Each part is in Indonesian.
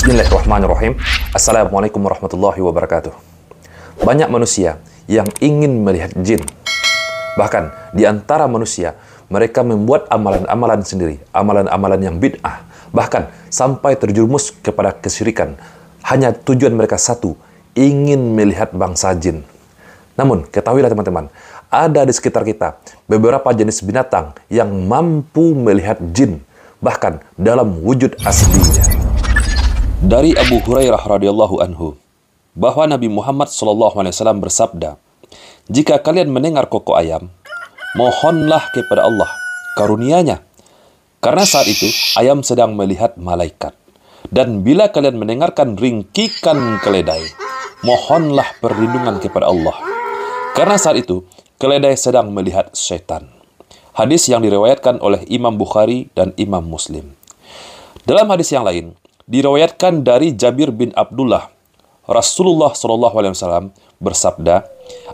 Bismillahirrahmanirrahim. Assalamualaikum warahmatullahi wabarakatuh. Banyak manusia yang ingin melihat jin. Bahkan di antara manusia, mereka membuat amalan-amalan sendiri, amalan-amalan yang bid'ah. Bahkan sampai terjerumus kepada kesyirikan. Hanya tujuan mereka satu, ingin melihat bangsa jin. Namun, ketahuilah teman-teman, ada di sekitar kita beberapa jenis binatang yang mampu melihat jin, bahkan dalam wujud aslinya. Dari Abu Hurairah radhiyallahu anhu, bahwa Nabi Muhammad SAW bersabda, "Jika kalian mendengar kokok ayam, mohonlah kepada Allah karunia-Nya. Karena saat itu ayam sedang melihat malaikat. Dan bila kalian mendengarkan ringkikan keledai, mohonlah perlindungan kepada Allah. Karena saat itu keledai sedang melihat setan." Hadis yang diriwayatkan oleh Imam Bukhari dan Imam Muslim. Dalam hadis yang lain, diriwayatkan dari Jabir bin Abdullah, Rasulullah SAW bersabda,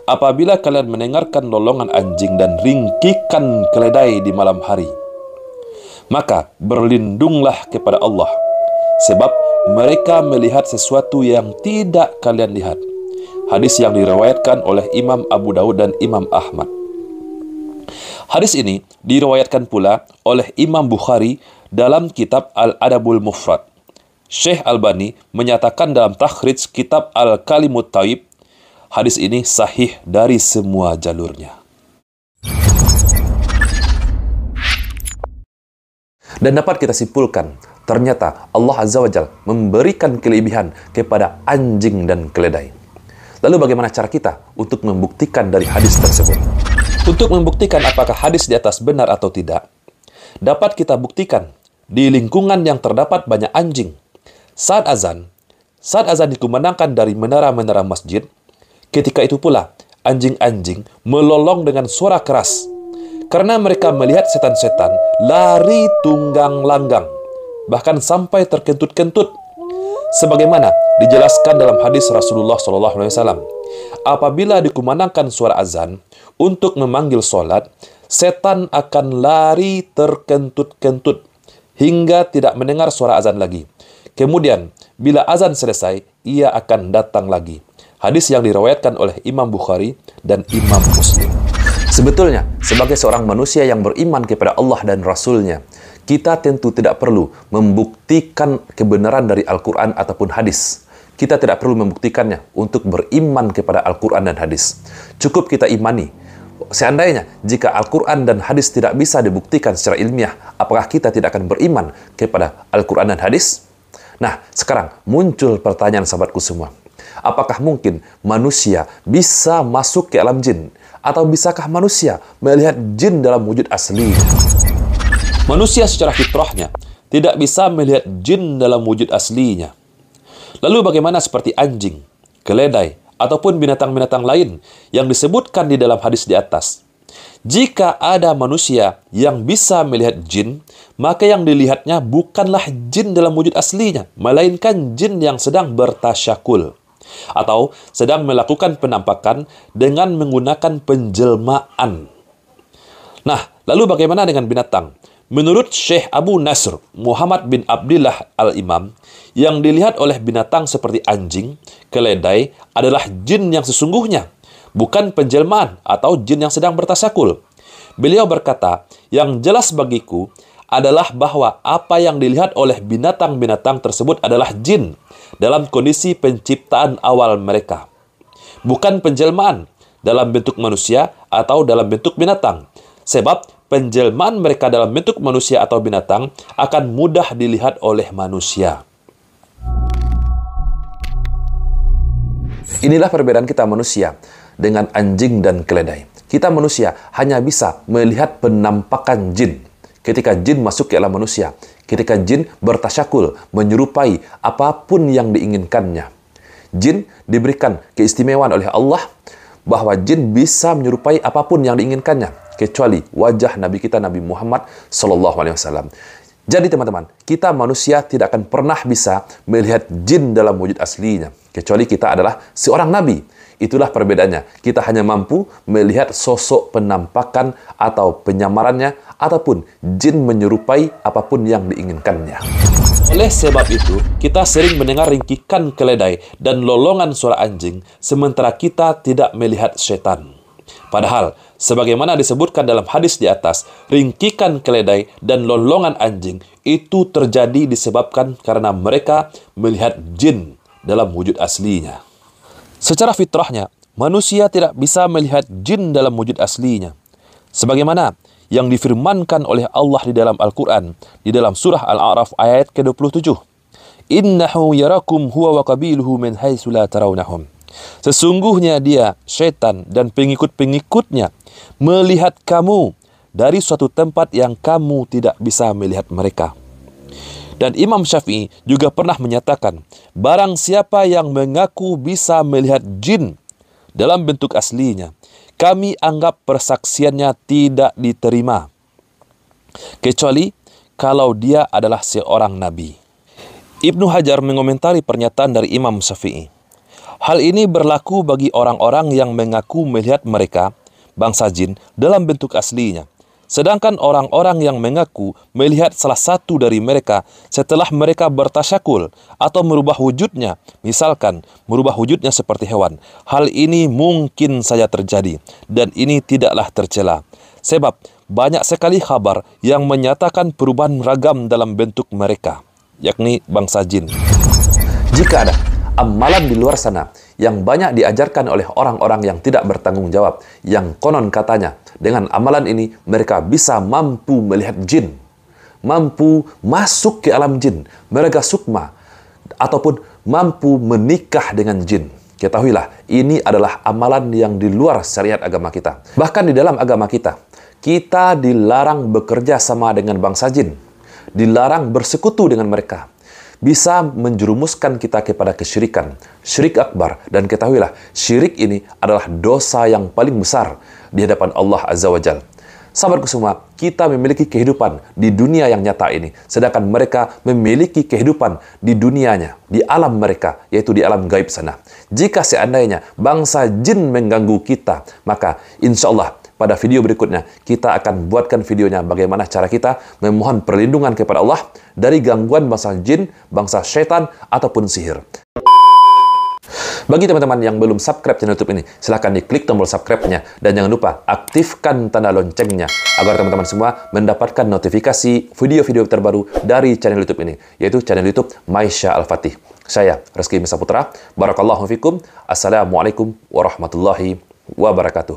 "Apabila kalian mendengarkan lolongan anjing dan ringkikan keledai di malam hari, maka berlindunglah kepada Allah, sebab mereka melihat sesuatu yang tidak kalian lihat." Hadis yang diriwayatkan oleh Imam Abu Daud dan Imam Ahmad. Hadis ini diriwayatkan pula oleh Imam Bukhari dalam kitab Al-Adabul Mufrad. Syekh Albani menyatakan dalam takhrij kitab Al-Kalimut Thayyib, hadis ini sahih dari semua jalurnya. Dan dapat kita simpulkan, ternyata Allah Azza wa Jalla memberikan kelebihan kepada anjing dan keledai. Lalu bagaimana cara kita untuk membuktikan dari hadis tersebut? Untuk membuktikan apakah hadis di atas benar atau tidak, dapat kita buktikan di lingkungan yang terdapat banyak anjing. Saat azan dikumandangkan dari menara-menara masjid, ketika itu pula anjing-anjing melolong dengan suara keras karena mereka melihat setan-setan lari tunggang langgang, bahkan sampai terkentut-kentut. Sebagaimana dijelaskan dalam hadis Rasulullah SAW, apabila dikumandangkan suara azan untuk memanggil sholat, setan akan lari terkentut-kentut hingga tidak mendengar suara azan lagi. Kemudian, bila azan selesai, ia akan datang lagi. Hadis yang diriwayatkan oleh Imam Bukhari dan Imam Muslim. Sebetulnya, sebagai seorang manusia yang beriman kepada Allah dan Rasul-Nya, kita tentu tidak perlu membuktikan kebenaran dari Al-Quran ataupun hadis. Kita tidak perlu membuktikannya untuk beriman kepada Al-Quran dan hadis. Cukup kita imani. Seandainya, jika Al-Quran dan hadis tidak bisa dibuktikan secara ilmiah, apakah kita tidak akan beriman kepada Al-Quran dan hadis? Nah, sekarang muncul pertanyaan sahabatku semua. Apakah mungkin manusia bisa masuk ke alam jin? Atau bisakah manusia melihat jin dalam wujud aslinya? Manusia secara fitrahnya tidak bisa melihat jin dalam wujud aslinya. Lalu bagaimana seperti anjing, keledai, ataupun binatang-binatang lain yang disebutkan di dalam hadis di atas? Jika ada manusia yang bisa melihat jin, maka yang dilihatnya bukanlah jin dalam wujud aslinya, melainkan jin yang sedang bertasyakul atau sedang melakukan penampakan dengan menggunakan penjelmaan. Nah, lalu bagaimana dengan binatang? Menurut Syekh Abu Nasr Muhammad bin Abdillah Al-Imam, yang dilihat oleh binatang seperti anjing, keledai adalah jin yang sesungguhnya, bukan penjelmaan atau jin yang sedang bertasyakul. Beliau berkata, yang jelas bagiku adalah bahwa apa yang dilihat oleh binatang-binatang tersebut adalah jin dalam kondisi penciptaan awal mereka, bukan penjelmaan dalam bentuk manusia atau dalam bentuk binatang. Sebab penjelmaan mereka dalam bentuk manusia atau binatang akan mudah dilihat oleh manusia. Inilah perbedaan kita manusia dengan anjing dan keledai. Kita manusia hanya bisa melihat penampakan jin ketika jin masuk ke alam manusia, ketika jin bertasyakul, menyerupai apapun yang diinginkannya. Jin diberikan keistimewaan oleh Allah bahwa jin bisa menyerupai apapun yang diinginkannya, kecuali wajah Nabi kita Nabi Muhammad SAW. Jadi teman-teman, kita manusia tidak akan pernah bisa melihat jin dalam wujud aslinya, kecuali kita adalah seorang nabi. Itulah perbedaannya. Kita hanya mampu melihat sosok penampakan atau penyamarannya, ataupun jin menyerupai apapun yang diinginkannya. Oleh sebab itu, kita sering mendengar ringkikan keledai dan lolongan suara anjing, sementara kita tidak melihat setan. Padahal, sebagaimana disebutkan dalam hadis di atas, ringkikan keledai dan lolongan anjing itu terjadi disebabkan karena mereka melihat jin dalam wujud aslinya. Secara fitrahnya, manusia tidak bisa melihat jin dalam wujud aslinya. Sebagaimana yang difirmankan oleh Allah di dalam Al-Quran, di dalam surah Al-A'raf ayat ke-27. Innahu yarakum huwa wa qabiluhu min haitsu la tarawnahum. Sesungguhnya dia, setan dan pengikut-pengikutnya, melihat kamu dari suatu tempat yang kamu tidak bisa melihat mereka. Dan Imam Syafi'i juga pernah menyatakan, barang siapa yang mengaku bisa melihat jin dalam bentuk aslinya, kami anggap persaksiannya tidak diterima, kecuali kalau dia adalah seorang nabi. Ibnu Hajar mengomentari pernyataan dari Imam Syafi'i. Hal ini berlaku bagi orang-orang yang mengaku melihat mereka, bangsa jin, dalam bentuk aslinya. Sedangkan orang-orang yang mengaku melihat salah satu dari mereka setelah mereka bertasyakul atau merubah wujudnya, misalkan merubah wujudnya seperti hewan. Hal ini mungkin saja terjadi dan ini tidaklah tercela. Sebab banyak sekali kabar yang menyatakan perubahan ragam dalam bentuk mereka, yakni bangsa jin. Jika ada amalan di luar sana yang banyak diajarkan oleh orang-orang yang tidak bertanggung jawab, yang konon katanya dengan amalan ini mereka bisa mampu melihat jin, mampu masuk ke alam jin, mereka sukma, ataupun mampu menikah dengan jin. Ketahuilah, ini adalah amalan yang di luar syariat agama kita. Bahkan di dalam agama kita, kita dilarang bekerja sama dengan bangsa jin, dilarang bersekutu dengan mereka. Bisa menjerumuskan kita kepada kesyirikan, syirik akbar, dan ketahuilah, syirik ini adalah dosa yang paling besar di hadapan Allah Azza wa Jalla. Sahabatku semua, kita memiliki kehidupan di dunia yang nyata ini, sedangkan mereka memiliki kehidupan di dunianya, di alam mereka, yaitu di alam gaib sana. Jika seandainya bangsa jin mengganggu kita, maka insya Allah pada video berikutnya, kita akan buatkan videonya bagaimana cara kita memohon perlindungan kepada Allah dari gangguan bangsa jin, bangsa syaitan, ataupun sihir. Bagi teman-teman yang belum subscribe channel YouTube ini, silahkan diklik tombol subscribe-nya. Dan jangan lupa, aktifkan tanda loncengnya, agar teman-teman semua mendapatkan notifikasi video-video terbaru dari channel YouTube ini, yaitu channel YouTube Maisha Al-Fatih. Saya, Rizky Misa Putra. Barakallahu fikum. Assalamualaikum warahmatullahi wabarakatuh.